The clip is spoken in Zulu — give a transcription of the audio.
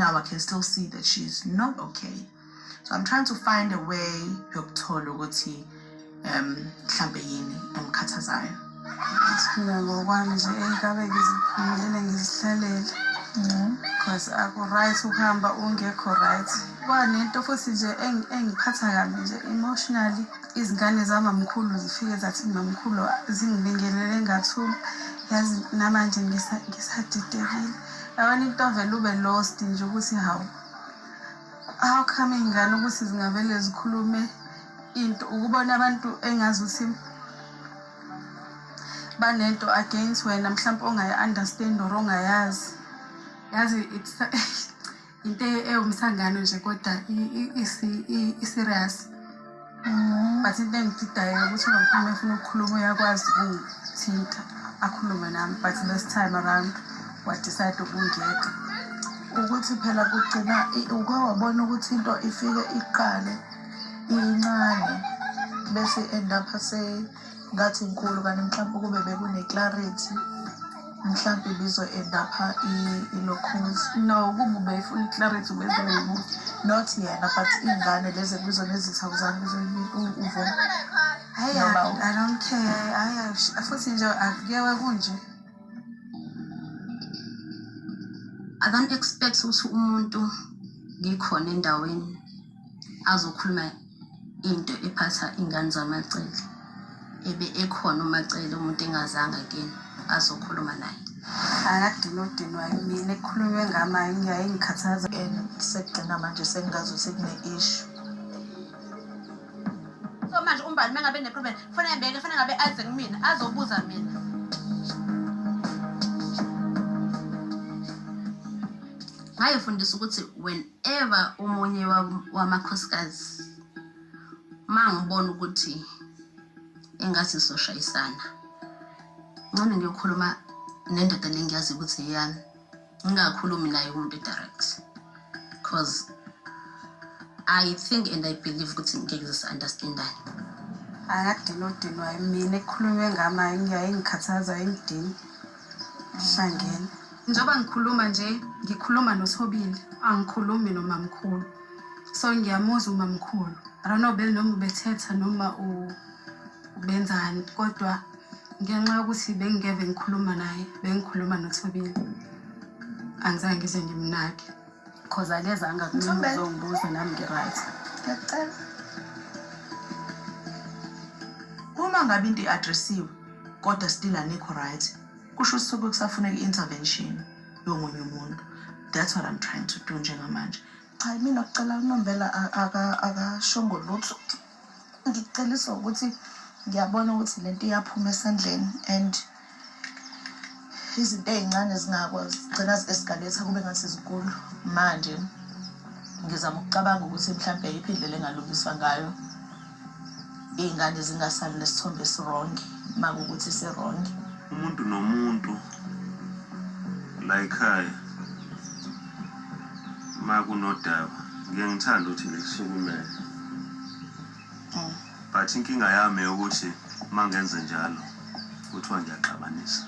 now I can still see that she's not okay. So I'm trying to find a way yokuthola ukuthi mhlambe yini emkhathazayo. Mina ngokwami nje engabe ngiziphumele ngizihlalele. Because aku right ukuhamba ungekho right. Kwanento futhi nje engiphatha kabi nje emotionally. Izingane zamamkhulu zifike zathi mamkhulu zingibingelele ngathula. Yazi namanje ngisadidekile. Yabona into vele ube lost nje ukuthi how come ingane ukuthi zingavele zikhulume into ukubona abantu engazi ukuthi banento against wena mhlawumbe ongayi-understand or ongayazi. Yazi it's into eyomsangano nje kodwa i-serious. But into engididayo ukuthi unomkhulu efuna ukukhuluma uyakwazi ukungithinta akhulume nami, but this time around wadecide ukungeka. Ukuthi phela kugcina ukwabona ukuthi into ifike iqale incane bese end up ngathi inkulu kanti mhlawumbe kube bekune clarity mhlawumbe bizo end up ilokhozi. No, kube ifuna clarity bezwe not yena but ingane lezi bizo nezithawuzana bizo uvo. I don't care. Futhi nje akuyewe kunje. I don't expect ukuthi umuntu ngikhona endaweni azokhuluma into ephatha ingane zamacele. Ebe ekhona umacele umuntu engazanga kini azokhuluma naye. Akadinodinwa mina ekhulunywe ngamaye ngiyayingikhathaza sekugcina manje sengazi ukuthi kune issue. So manje umbali mengabe neproblem kufanele ngabe aze kumina azobuza mina. Ngayifundisa ukuthi whenever umunye wamakhosikazi mangibona ukuthi engathi soshayisana ngone ngiyokhuluma nendoda lengiyazi ukuthi iyami ngingakhulumi naye umuntu direct because I think and I believe ukuthi ngeke understandani. Akadinodinwa mina ekhulunywe ngamaye ngiyayingikhathaza engidini hlangene. Njoba ngikhuluma nje ngikhuluma noSobile angikhulumi nomamkhulu. So ngiyamuzwa umamkhulu. I don't know noma ubethetha noma ubenzani kodwa ngenxa yokuthi bengingeve ngikhuluma naye bengikhuluma noSobile. Angizange ngize ngimnake because akezanga ngizongibuza nami ngi-right. Ngiyacela. Uma ngabe into i-addressiwe kodwa still anikho right, kusho ukuthi kusafuneka i-intervention yomunye umuntu. That's what I'm trying to do njengamanje. Cha mina ngicela uNombela akashongo lutho. Ngicelisa ukuthi ngiyabona ukuthi lento iyaphuma esandleni and izinto ezincane zingakwazi gcina escalate kube ngathi izinkulu. Manje ngizama ukucabanga ukuthi mhlawumbe iphindle engalungiswa ngayo ingane zingasali nesithombe esirong makukuthi sirong. Umuntu nomuntu la ekhaya makunodaba ngiyangithanda ukuthi ngisukumele. But inkinga yami ukuthi mangenze njalo kuthiwa ngiyaxabanisa.